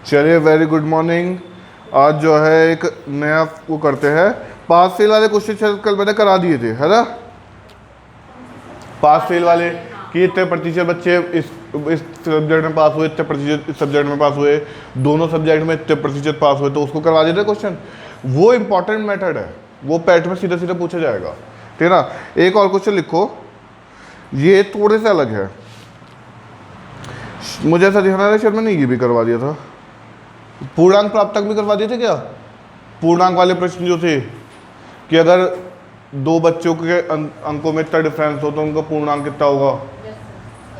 चलिए, very good morning. आज जो है एक नया वो करते हैं। पास फेल वाले क्वेश्चन शायद कल मैंने करा दिए थे, है ना। पास फेल वाले कि इतने प्रतिशत बच्चे इस सब्जेक्ट में पास हुए, इतने प्रतिशत इस सब्जेक्ट में पास हुए, दोनों सब्जेक्ट में इतने प्रतिशत पास हुए, तो उसको करवा दिए थे क्वेश्चन। वो इंपॉर्टेंट मेथड है, वो पैट में सीधा सीधा पूछा जाएगा, ठीक है ना। एक और क्वेश्चन लिखो, ये थोड़े से अलग है। मुझे ऐसा ध्यान आ रहा है शायद मैंने ये भी करवा दिया था। पूर्णांक प्राप्त तक भी करवा दिए थे क्या? पूर्णांक वाले प्रश्न जो थे कि अगर दो बच्चों के अंकों में इतना डिफरेंस हो तो उनका पूर्णांक कितना होगा,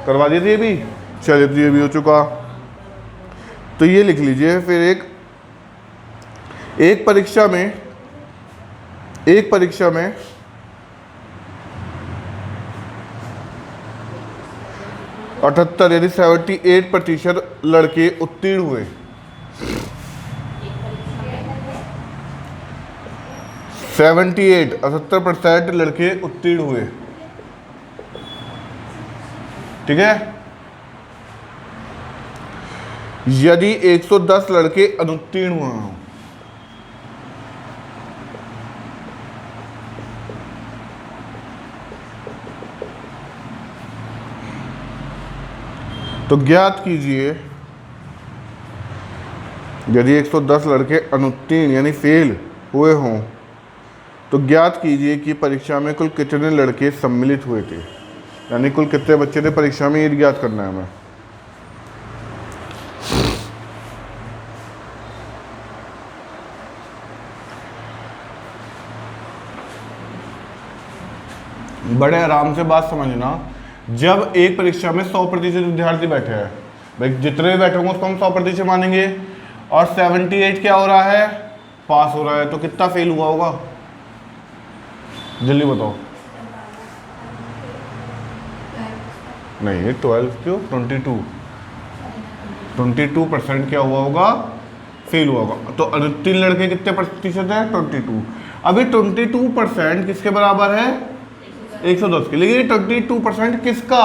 करवा दिए थे ये भी। चलिए, तो ये भी हो चुका। तो ये लिख लीजिए फिर। एक परीक्षा में 78 यानी 78% लड़के उत्तीर्ण हुए। 78% लड़के उत्तीर्ण हुए, ठीक है। यदि 110 लड़के अनुत्तीर्ण हुए हों, तो ज्ञात कीजिए, यदि 110 लड़के अनुत्तीर्ण यानी फेल हुए हों तो ज्ञात कीजिए कि परीक्षा में कुल कितने लड़के सम्मिलित हुए थे, यानी कुल कितने बच्चे थे परीक्षा में, ये ज्ञात करना है हमें। बड़े आराम से बात समझना। जब एक परीक्षा में 100% विद्यार्थी बैठे हैं, भाई जितने भी बैठे होंगे उसको हम 100% मानेंगे, और 78 क्या हो रहा है, पास हो रहा है, तो कितना फेल हुआ होगा, जल्दी बताओ। नहीं, 12 क्यों, 22% क्या हुआ होगा, फेल हुआ होगा। तो अनुत्तीर्ण लड़के कितने प्रतिशत है, 22। अभी 22% किसके बराबर है, 110 के। लेकिन 22% किसका,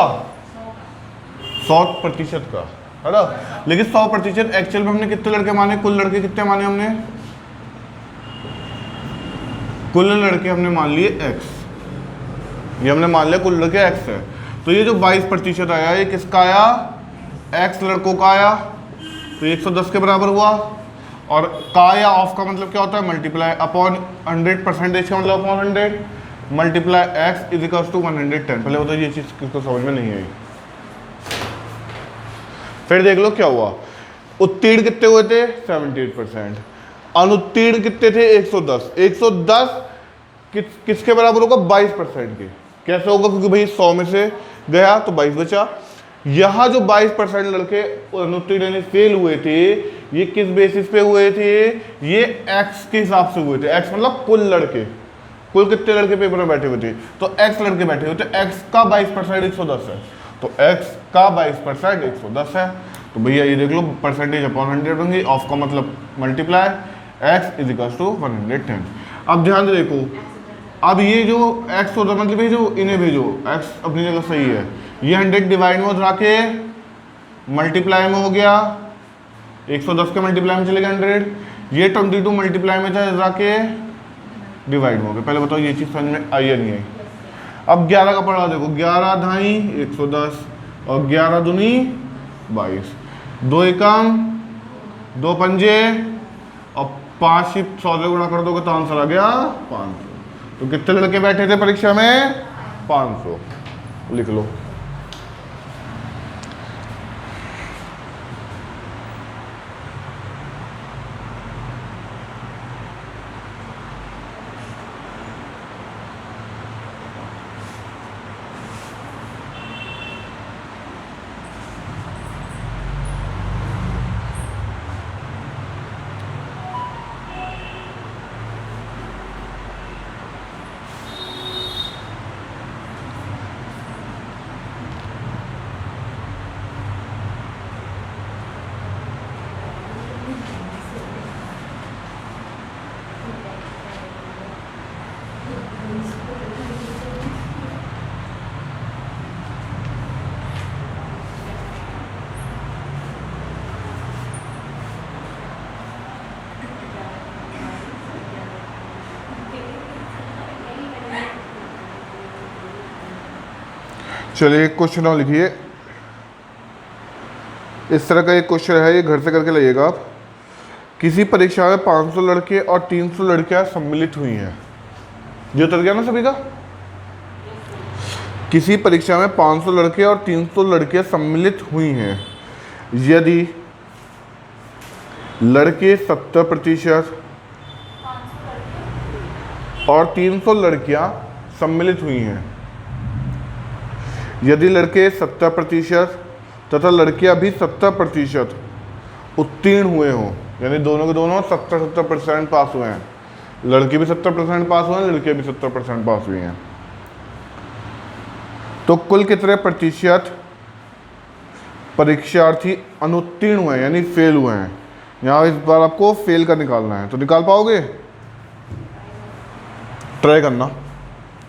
100% का, है ना। लेकिन 100% एक्चुअल में हमने कितने लड़के माने, कुल लड़के कितने माने हमने, कुल लड़के हमने मान लिए x, ये हमने मान लिया कुल लड़के x है। तो ये जो 22% आया, ये किसका आया, x लड़कों का आया, तो 110 के बराबर हुआ। और का या ऑफ का मतलब क्या होता है, मल्टीप्लाई अपॉन 100%, का मतलब upon 100, multiply x is equal to 110। पहले बताओ ये चीज किसको समझ में नहीं आई। फिर देख लो क्या हुआ, उत्तीर्ण कितने हुए थे, 78%। अनुत्तीर्ण कितने थे, 110। 110 किसके बराबर होगा, 22% के। कैसे होगा, क्योंकि भाई 100 में से गया तो 22 बचा। यहां जो 22% लड़के अनुत्तीर्ण यानी फेल हुए थे, ये किस बेसिस पे हुए थे, ये x के हिसाब से हुए थे। x मतलब कुल लड़के, कुल कितने लड़के पेपर में बैठे हुए थे, तो x लड़के बैठे हुए थे। x का 22% 110 है, तो x का 22% 110 है। तो भैया ये देख लो, परसेंटेज अपॉन 100 होंगे, ऑफ का मतलब multiply, x is equal to 110। अब ध्यान से देखो, अब ये जो x होता है मतलब ये जो इन्हें भेजो, x अपनी जगह सही है, ये 100 डिवाइड में उठा के मल्टीप्लाई में हो गया, 110 के मल्टीप्लाई में चलेगा 100, ये 22 मल्टीप्लाई में था के डिवाइड में हो गया। पहले बताओ ये चीज़ समझ में आई या नहीं आई। अब 11 का पढ़ा देखो, 11 ढाई 110 और 11 दूनी 22, 2 एकम 2 पंजे और 5 ही 100 से गुणा कर दोगे तो आंसर आ गया 500। तो कितने लड़के बैठे थे परीक्षा में, 500, लिख लो। चलिए क्वेश्चन और लिखिए। इस तरह का एक क्वेश्चन है, ये घर से करके लाइएगा आप। किसी परीक्षा में 500 लड़के और 300 लड़कियां सम्मिलित हुई हैं। ये उतर गया ना सभी का? किसी परीक्षा में 500 लड़के और 300 लड़कियां सम्मिलित हुई हैं। यदि लड़के 70% और 300 लड़कियां सम्मिलित हुई हैं। यदि लड़के 70% तथा लड़कियां भी 70% उत्तीर्ण हुए हों, यानी दोनों के दोनों 70% पास हुए हैं, लड़के भी 70% पास हुए हैं, लड़कियां भी 70% पास हुई हैं, तो कुल कितने प्रतिशत परीक्षार्थी अनुत्तीर्ण हुए हैं, यानी फेल हुए हैं। यहाँ इस बार आपको फेल का निकालना है, तो निकाल पाओगे? ट्राई करना,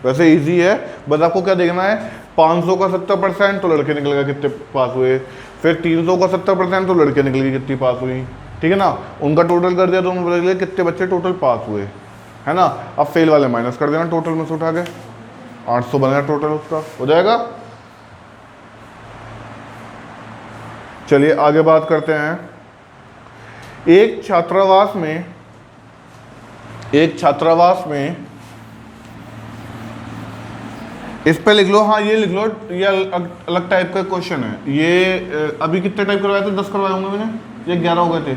वैसे इजी है, बस आपको क्या देखना है, 500 का 70% तो लड़के निकल गए कितने पास हुए, फिर 300 का 70% तो लड़के निकल गए कितनी पास हुई, ठीक है ना। उनका टोटल कर दिया तो उन्होंने बता दिया कितने बच्चे टोटल पास हुए, है ना। अब फेल वाले माइनस कर देना टोटल में से उठा के, 800 बनेगा टोटल, उसका हो जाएगा। चलिए आगे बात करते हैं। एक छात्रावास में इस पे लिख लो, हाँ ये लिख लो, ये अलग टाइप का क्वेश्चन है ये। अभी कितने टाइप करवाए थे? 10 करवाए होंगे मैंने, ये 11 हो गए थे,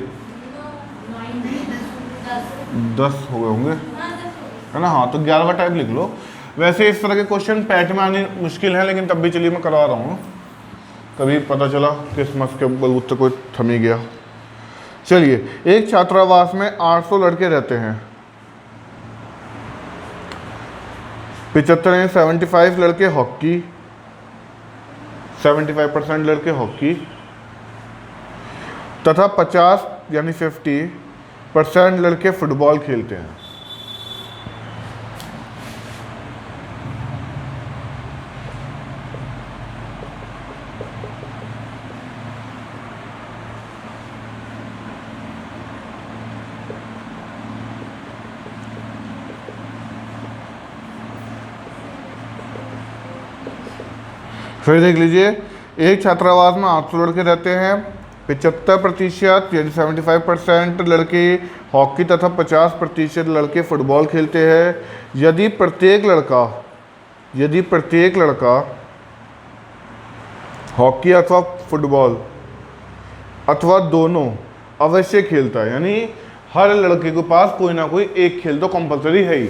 10 हो गए होंगे, है ना। हाँ तो 11वां टाइप लिख लो। वैसे इस तरह के क्वेश्चन पैट में आने मुश्किल है, लेकिन तब भी चलिए मैं करवा रहा हूँ, कभी पता चला किस्मत के बलबूते कोई थम ही गया। चलिए, एक छात्रावास में 800 लड़के रहते हैं, 75 75 लड़के हॉकी, 75% लड़के हॉकी तथा 50 यानी 50% लड़के फुटबॉल खेलते हैं। फिर देख लीजिए, एक छात्रावास में 800 लड़के रहते हैं, 75% यानी 75% लड़के हॉकी तथा 50% लड़के फुटबॉल खेलते हैं। यदि प्रत्येक लड़का हॉकी अथवा फुटबॉल अथवा दोनों अवश्य खेलता है, यानी हर लड़के के पास कोई ना कोई एक खेल तो कंपलसरी है ही।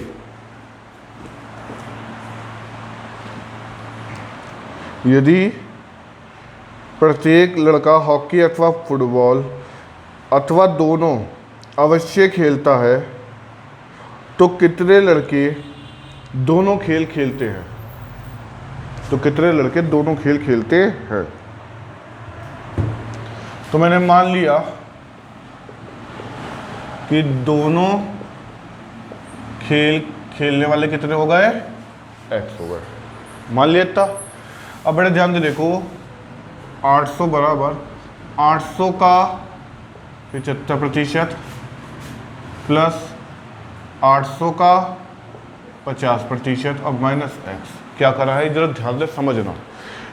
यदि प्रत्येक लड़का हॉकी अथवा फुटबॉल अथवा दोनों अवश्य खेलता है, तो कितने लड़के दोनों खेल खेलते हैं? तो कितने लड़के दोनों खेल खेलते हैं? तो मैंने मान लिया कि दोनों खेल खेलने वाले कितने हो गए? x हो गए, मान लिया इतना। अब बड़े ध्यान से देखो, 800 बराबर 800 का 75% प्लस 800 का 50% अब माइनस x। क्या करा है जरा ध्यान से समझना,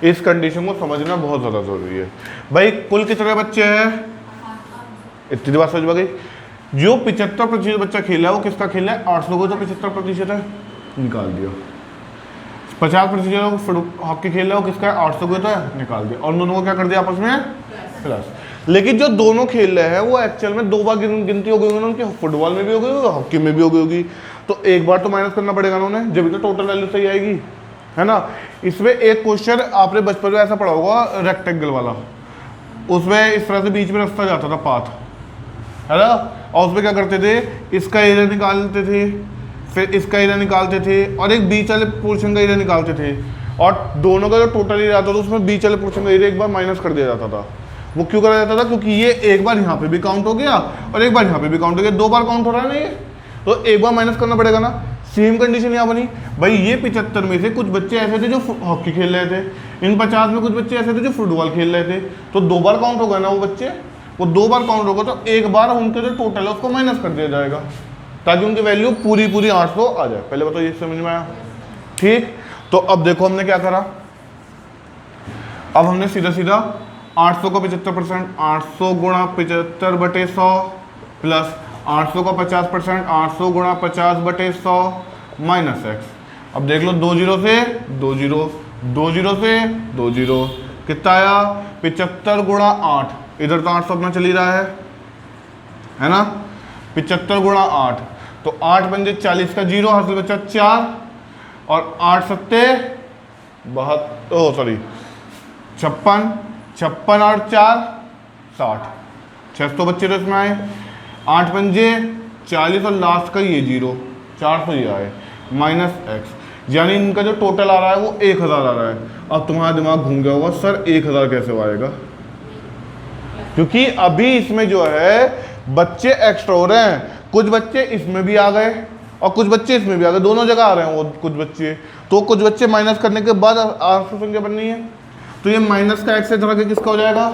इस कंडीशन को समझना बहुत ज़्यादा जरूरी है। भाई कुल कितने बच्चे हैं? इतनी बात समझ गई। जो 75% बच्चा खेला है वो किसका खेला है? 800 को तो 75% है, निकाल दिया। 50% हॉकी खेल रहा हो किसका है? 800 को तो है, निकाल दिया। और दोनों को क्या कर दिया आपस में? प्लस। लेकिन जो दोनों खेल रहे हैं वो एक्चुअल में 2 बार गिनती हो गई होगी उनकी, फुटबॉल में भी हो गई होगी, हॉकी में भी हो गई होगी, तो एक बार तो माइनस करना पड़ेगा उन्होंने, जब तो टोटल वैल्यू सही आएगी, है ना। इसमें एक क्वेश्चन आपने बचपन में ऐसा पढ़ा होगा रेक्टेंगल वाला, उसमें इस तरह से बीच में रास्ता जाता था, पाथ, है ना। और उसमें क्या करते थे, इसका एरिया निकालते थे, फिर इसका एरिया निकालते थे, और एक बीच वाले पोर्शन का एरिया निकालते थे, और दोनों का जो टोटल एरिया आता था उसमें बीच वाले पोर्शन का एरिया एक बार माइनस कर दिया जाता था। वो क्यों करा जाता था? क्योंकि ये एक बार यहाँ पे भी काउंट हो गया और एक बार यहाँ पे भी काउंट हो गया, 2 बार काउंट हो रहा है ना ये, तो एक बार माइनस करना पड़ेगा ना। सेम कंडीशन यहाँ बनी भाई, ये 75 में से कुछ बच्चे ऐसे थे जो हॉकी खेल रहे थे, इन 50 में कुछ बच्चे ऐसे थे जो फुटबॉल खेल रहे थे, तो 2 बार काउंट होगा ना वो बच्चे, वो 2 बार काउंट होगा, तो एक बार उनके जो टोटल है उसको माइनस कर दिया जाएगा ताकि उनकी वैल्यू पूरी 800 आ जाए। पहले बताओ ये समझ में आया? ठीक। तो अब देखो हमने क्या करा, अब हमने सीधा सीधा 800 का 75%, 800 गुणा 75/100 प्लस 800 का 50%, 800 गुणा 50/100 माइनस एक्स। अब देख लो 2 जीरो से 2 जीरो, 2 जीरो से 2 जीरो, कितना आया 75 गुणा 8, इधर तो 800 अपना चल ही रहा है ना। 75 गुणा 8, तो 8 बन 40 का जीरो, हासिल बचा 4 और 8 सत्ते 72, सॉरी 56, 56 और 4 60, 600 बच्चे तो इसमें आए। 8 पंजे 40 और लास्ट का ये जीरो, 400 ये आए माइनस एक्स, यानी इनका जो टोटल आ रहा है वो 1000 आ रहा है। अब तुम्हारा दिमाग घूम गया होगा सर 1000 कैसे आएगा, क्योंकि अभी इसमें जो है बच्चे एक्स्ट्रा हो रहे हैं, कुछ बच्चे इसमें भी आ गए और कुछ बच्चे इसमें भी आ गए, दोनों जगह आ रहे हैं वो कुछ बच्चे, तो कुछ बच्चे माइनस करने के बाद आंसर संख्या बननी है। तो ये माइनस का एक्स इधर आके किसका हो जाएगा,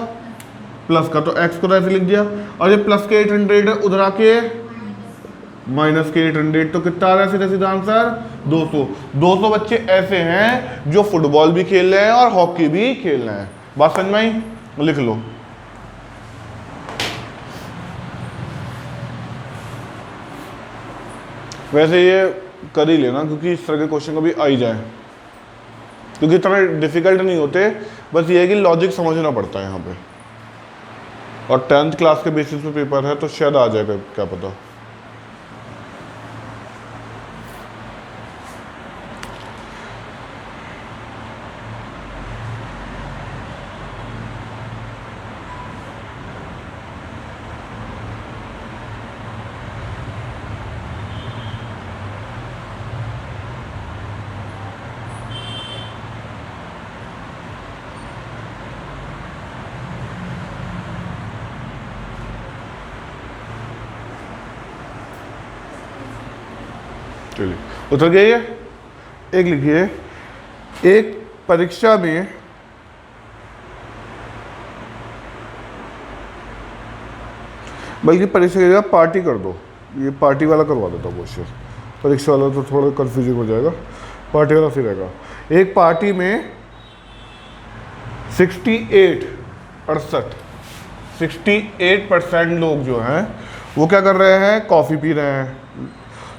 प्लस का, तो एक्स को ऐसे लिख दिया। और ये प्लस के 800 है, उधर आके माइनस के 800, तो कितना आ रहा है सीधा सीधा आंसर 200। 200 बच्चे ऐसे हैं जो फुटबॉल भी खेल रहे हैं और हॉकी भी खेल रहे हैं। बात समझ में आई, लिख लो। वैसे ये कर ही लेना, क्योंकि इस तरह के क्वेश्चन कभी आ ही जाए, क्योंकि इतना डिफिकल्ट नहीं होते, बस ये है कि लॉजिक समझना पड़ता है यहाँ पे। और 10th क्लास के बेसिस पे पेपर है तो शायद आ जाएगा, क्या पता। चलिए उतर गया ये। एक लिखिए, एक परीक्षा में बल्कि परीक्षा की जगह पार्टी कर दो, ये पार्टी वाला करवा देता हूँ क्वेश्चन, परीक्षा वाला तो थोड़ा कंफ्यूजिंग हो जाएगा, पार्टी वाला फिर रहेगा। एक पार्टी में 68% लोग जो हैं वो क्या कर रहे हैं, कॉफ़ी पी रहे हैं।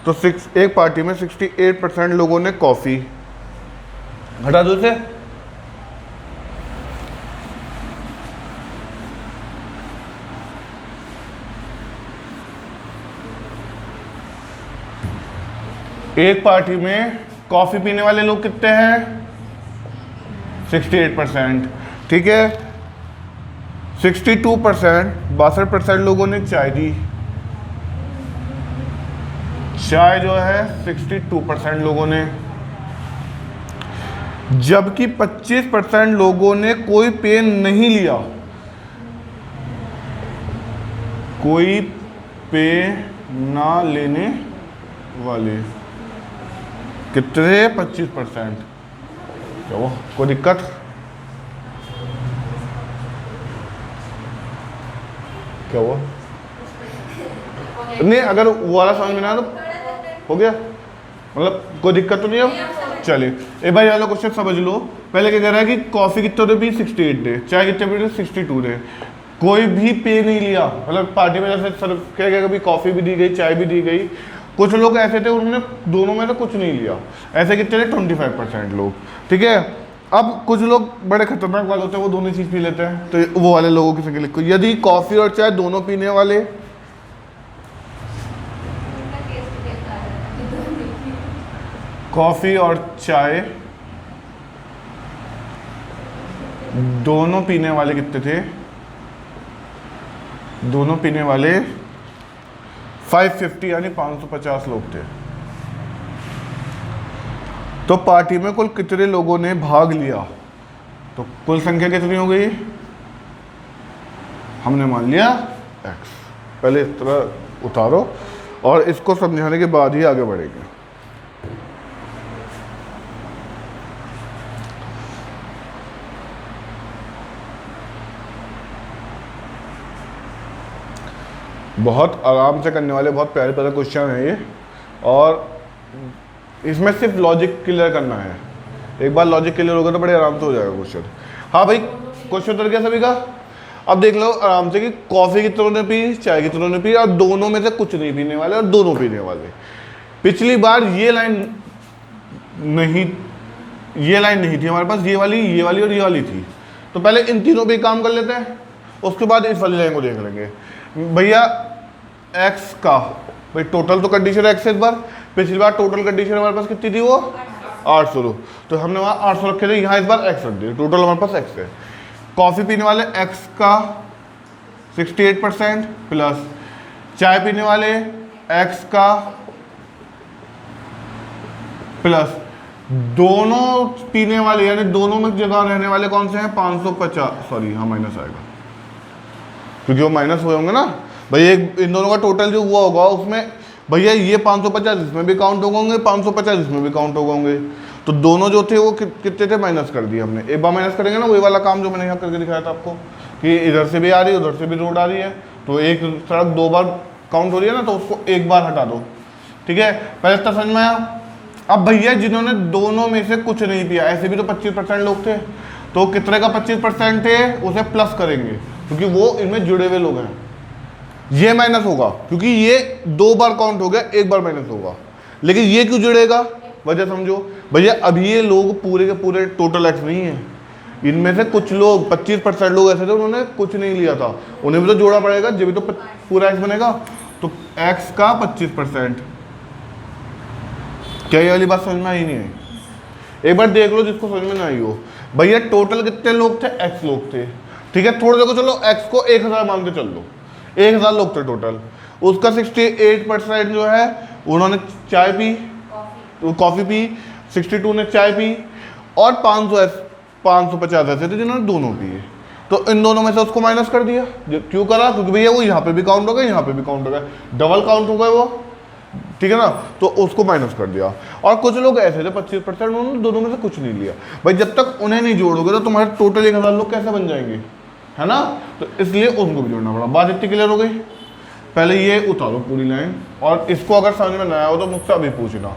तो एक पार्टी में 68% लोगों ने कॉफ़ी, हटा दो इसे, एक पार्टी में कॉफ़ी पीने वाले लोग कितने हैं, 68%, ठीक है। 62% लोगों ने चाय दी, चाय जो है 62% लोगों ने, जबकि 25% लोगों ने कोई पेन नहीं लिया, कोई पेन ना लेने वाले कितने, 25%। क्या वो कोई दिक्कत, क्या हुआ नहीं, अगर वो वाला समझ में ना तो हो गया, मतलब कोई दिक्कत तो नहीं है। चलिए एक बार वाला क्वेश्चन समझ लो। पहले क्या कह रहा है कि कॉफ़ी कितने रुपये, 68 दे, चाय कितने रुपये, 62 दे, कोई भी पे नहीं लिया, मतलब पार्टी में जैसे सर क्या क्या कभी कॉफ़ी भी दी गई, चाय भी दी गई। कुछ लोग ऐसे थे उन्होंने दोनों में से कुछ नहीं लिया, ऐसे कितने थे 25% लोग, ठीक है। अब कुछ लोग बड़े खतरनाक वाले होते हैं, वो दोनों चीज़ पी लेते हैं, तो वो वाले लोगों की संख्या लिखो। यदि कॉफ़ी और चाय दोनों पीने वाले, कॉफ़ी और चाय दोनों पीने वाले कितने थे, दोनों पीने वाले 550 यानी 550 लोग थे। तो पार्टी में कुल कितने लोगों ने भाग लिया, तो कुल संख्या कितनी हो गई, हमने मान लिया x। पहले इस तरह उतारो और इसको समझाने के बाद ही आगे बढ़ेंगे। बहुत आराम से करने वाले बहुत प्यारे प्यारे क्वेश्चन है ये, और इसमें सिर्फ लॉजिक क्लियर करना है। एक बार लॉजिक क्लियर होगा तो बड़े आराम से हो जाएगा क्वेश्चन। हाँ भाई, क्वेश्चन उत्तर क्या सभी का। अब देख लो आराम से कि कॉफी कितनों ने पी, चाय कितनों ने पी, और दोनों में से कुछ नहीं पीने वाले और दोनों पीने वाले। पिछली बार ये लाइन नहीं, ये लाइन नहीं थी हमारे पास, ये वाली और ये वाली थी। तो पहले इन तीनों पे काम कर लेते हैं, उसके बाद इस वाली लाइन को देख लेंगे। भैया एक्स का, भाई टोटल तो कंडीशन एक्स है इस बार, पिछली बार टोटल कंडीशन हमारे पास कितनी थी वो 800, तो हमने वहाँ 800 रखे थे, यहाँ इस बार एक्स रख दिए, टोटल हमारे पास एक्स है। कॉफ़ी पीने वाले एक्स का 68% प्लस चाय पीने वाले एक्स का प्लस दोनों पीने वाले यानी दोनों में जगह रहने वाले कौन से हैं 550, सॉरी यहाँ माइनस आएगा क्योंकि वो माइनस हुए होंगे ना भैया, इन दोनों का टोटल जो हुआ होगा उसमें भैया ये 550 इसमें भी काउंट होंगे, 550 इसमें भी काउंट होंगे, तो दोनों जो थे वो कितने थे माइनस कर दिए हमने। एक बार माइनस करेंगे ना, वही वाला काम जो मैंने यहाँ करके दिखाया था आपको कि इधर से भी आ रही है उधर से भी रोड आ रही है, तो एक सड़क 2 बार काउंट हो रही है ना, तो उसको 1 बार हटा दो, ठीक है। पहले इतना समझ में आया। अब भैया जिन्होंने दोनों में से कुछ नहीं पिया, ऐसे भी तो 25% लोग थे, तो कितने का 25% थे उसे प्लस करेंगे क्योंकि वो इनमें जुड़े हुए लोग हैं, ये माइनस होगा क्योंकि ये 2 बार काउंट हो गया, 1 बार माइनस होगा। लेकिन ये क्यों जुड़ेगा वजह समझो भैया, अभी ये लोग पूरे के पूरे टोटल एक्स नहीं है, इनमें से कुछ लोग 25% लोग ऐसे थे उन्होंने कुछ नहीं लिया था, उन्हें भी तो जोड़ा पड़ेगा जब भी तो पूरा एक्स बनेगा। तो एक्स का 25%, क्या ये वाली बात समझ में आई नहीं है? एक बार देख लो जिसको समझ में ना आई हो। भैया टोटल कितने लोग थे, एक्स लोग थे, ठीक है। थोड़ा देखो चलो एक्स को 1000 मान के चल लो, 1000 लोग थे टोटल, उसका 68% जो है उन्होंने चाय पी, कॉफ़ी पी, 62 ने चाय पी, और 550 ऐसे थे जिन्होंने दोनों पिए, तो इन दोनों में से उसको माइनस कर दिया। क्यों करा? क्योंकि भैया वो यहाँ पे भी काउंट हो गया, यहाँ पे भी काउंट हो गया, डबल काउंट हो गए वो, ठीक है ना, तो उसको माइनस कर दिया। और कुछ लोग ऐसे थे 25% उन्होंने दोनों में से कुछ नहीं लिया। भाई जब तक उन्हें नहीं जोड़ोगे तो तुम्हारे टोटल 1000 लोग कैसे बन जाएंगे, है ना, तो इसलिए उनको भी जोड़ना पड़ा। बात इतनी क्लियर हो गई। पहले ये उतारो पूरी लाइन, और इसको अगर समझ में ना आया हो तो मुझसे अभी पूछना।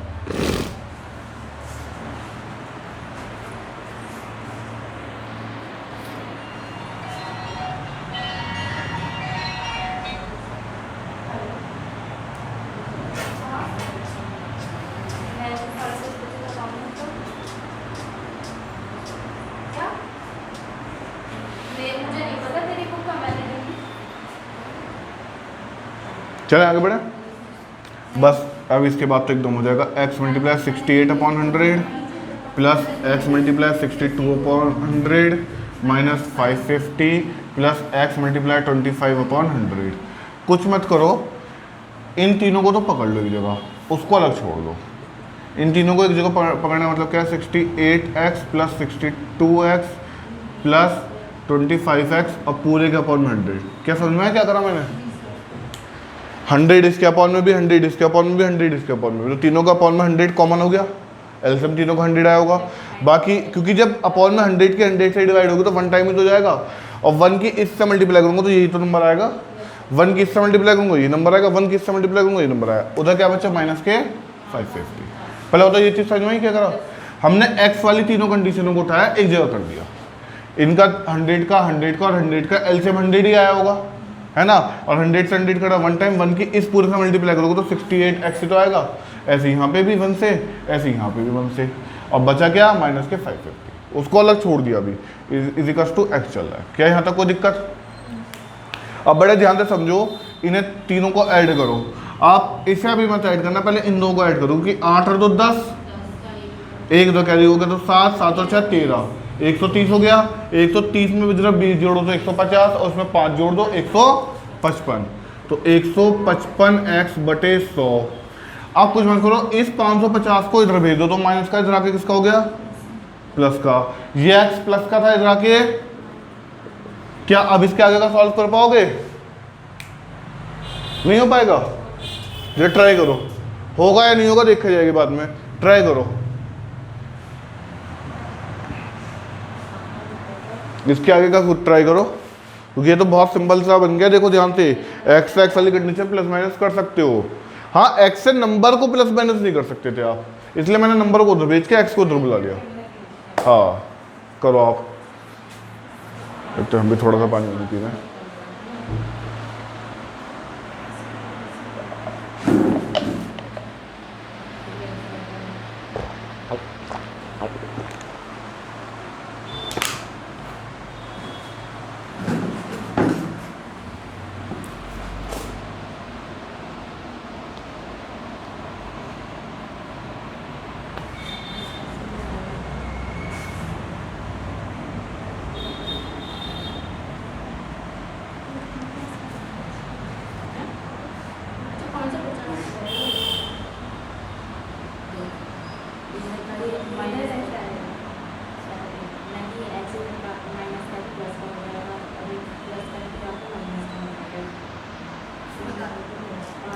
चले आगे बढ़े बस। अब इसके बाद तो एकदम हो जाएगा x multiply 68/100 plus x multiply 62/100 minus 550 plus x multiply 25/100। कुछ मत करो, इन तीनों को तो पकड़ लो एक जगह, उसको अलग छोड़ दो। इन तीनों को एक जगह पकड़ना मतलब क्या है, 68x plus 62x plus 25x और पूरे के अपॉन में 100। क्या समझ में आया क्या करा मैंने? 100 इसके अपॉन में भी, 100 इसके अपॉन में भी, 100 इसके अपॉन में भी, तो तीनों का अपॉन में 100 कॉमन हो गया, एलसीएम तीनों का 100 आया होगा। बाकी क्योंकि जब अपॉन में 100 के 100 से डिवाइड होगी तो 1 टाइम ही तो जाएगा, और 1 की इससे मल्टीप्लाई करूँगा तो यही तो नंबर आएगा। 1 की इससे मल्टीप्लाई करूँगा ये नंबर आएगा, 1 की इससे मल्टीप्लाई करूँगा ये नंबर आएगा। उधर क्या बच्चा माइनस के 550। पहले होता ये चीज़ समझ में क्या करा, हमने एक्स वाली तीनों कंडीशनों को उठाया एक जगह कर दिया। इनका 100 का 100 का और 100 का एलसीएम 100 ही आया होगा, है ना, और 100 से 100 करा 1 टाइम, 1 की इस पूरे से मल्टीप्लाई करोगे तो 68x तो आएगा। ऐसे यहाँ पे भी 1 से, ऐसे यहाँ पे भी 1 से, और बचा क्या माइनस के 550, उसको अलग छोड़ दिया। अभी इजिकल्स टू एक्स चल रहा है। क्या यहाँ तक कोई दिक्कत? अब बड़े ध्यान से समझो, इन्हें तीनों को ऐड करो। आप इसे अभी मत ऐड करना, पहले इन दो को ऐड करो कि 8 और 2 10, 1 2 कैरी हो गया तो 7, 7 और 6 13, 130 हो गया। 130 में भी जरा 20 जोड़ो तो 150, और उसमें 5 जोड़ दो 155, तो 155x/100। आप कुछ मत करो, इस 550 को इधर भेज दो तो माइनस का इधर आके किसका हो गया, प्लस का। ये x प्लस का था इधर आके, क्या अब इसके आगे का सॉल्व कर पाओगे? नहीं हो पाएगा। ये ट्राई करो, होगा या नहीं होगा देखा जाएगी बाद में, ट्राई करो। इसके आगे का खुद ट्राई करो, क्योंकि ये तो बहुत सिंपल सा बन गया। देखो ध्यान से, एक्स एक्स वाली कंडीशन प्लस माइनस कर सकते हो। हाँ, एक्स से नंबर को प्लस माइनस नहीं कर सकते थे आप, इसलिए मैंने नंबर को उधर भेज के एक्स को उधर बुला लिया। हाँ करो आप। तो हम भी थोड़ा सा पानी वानी पी रहे हैं।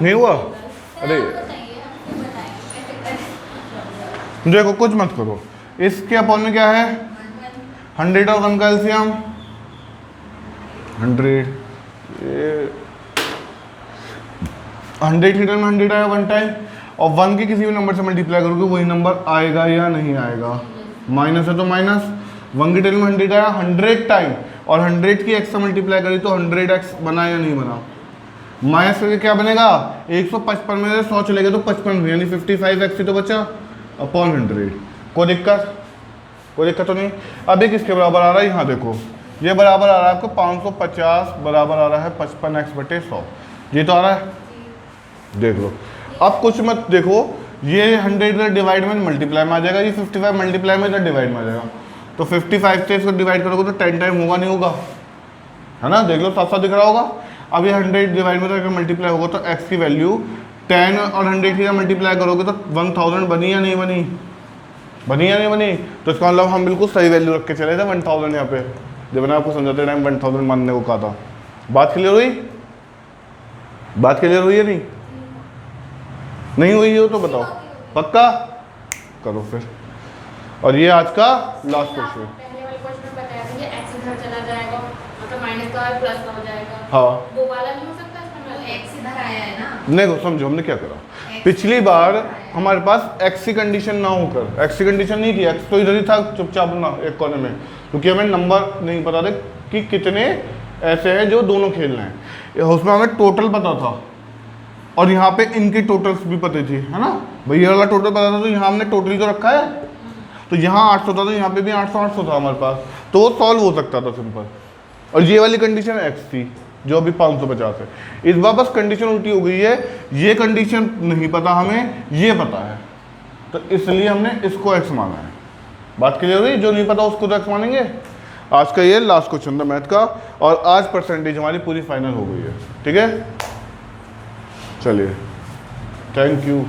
नहीं हुआ? अरे देखो कुछ मत करो, इसके अपॉन में क्या है 100 और 1 का एलसीएम 100, ये 100 हिडन में 100 आया 1 टाइम, और 1 की किसी भी नंबर से मल्टीप्लाई करोगे वही नंबर आएगा या नहीं आएगा, माइनस है तो माइनस, 1 की टेल में 100 आया 100 टाइम, और 100 की x से मल्टीप्लाई करी तो 100x बना या नहीं बना, माइनस करके क्या बनेगा 155 में से 100 चले गए तो 55 यानी 55x ही तो बचा अपॉन 100। कोई दिक्कत तो नहीं। अभी किसके बराबर आ रहा है, यहाँ देखो ये बराबर आ रहा है आपको 550 बराबर आ रहा है 55x/100, ये तो आ रहा है, देख लो। अब कुछ मत देखो, ये 100 इधर डिवाइड में मल्टीप्लाई में आ जाएगा, ये 55 मल्टीप्लाई में इधर डिवाइड में आ जाएगा, तो 55 से इसको डिवाइड करोगे तो 10 टाइम होगा नहीं होगा, है ना, देख लो साथ साथ दिख रहा होगा। अब ये 100 डिवाइड में तो मल्टीप्लाई होगा तो x की वैल्यू 10 और 100 की मल्टीप्लाई करोगे तो 1000 बनी या नहीं बनी, तो इसका मतलब हम बिल्कुल सही वैल्यू रख के चले थे 1000 यहाँ पे, जब मैंने आपको समझाते टाइम 1000 मानने को कहा था। बात क्लियर हुई या नहीं हुई हो तो बताओ, पक्का करो फिर। और ये आज का लास्ट क्वेश्चन, पहले वाले क्वेश्चन में बताया था कि x इधर चला जाएगा मतलब माइनस का और प्लस का हो जाएगा, हाँ वो वाला नहीं हो सकता इसमें, x इधर आया है ना। नहीं समझो हमने क्या करा, पिछली बार हमारे पास x की कंडीशन ना होकर, x की कंडीशन नहीं थी, x तो इधर ही था चुपचाप ना एक कोने में, क्योंकि हमें नंबर नहीं पता थे कि कितने ऐसे हैं जो दोनों खेलना है, उसमें हमें टोटल पता था और यहाँ पे इनकी टोटल्स भी पता थी, है ना भाई, ये वाला टोटल पता था तो यहाँ हमने टोटल तो रखा है, तो यहाँ 800 था तो यहाँ पे भी 800 था हमारे पास, तो वो सॉल्व हो सकता था सिंपल। और ये वाली कंडीशन x थी जो अभी 550 है, इस बार बस कंडीशन उल्टी हो गई है, ये कंडीशन नहीं पता हमें, ये पता है, तो इसलिए हमने इसको x माना है। बात क्लियर हुई, जो नहीं पता उसको तो x मानेंगे। आज का ये लास्ट क्वेश्चन था मैथ का, और आज परसेंटेज हमारी पूरी फाइनल हो गई है, ठीक है, चलिए थैंक यू।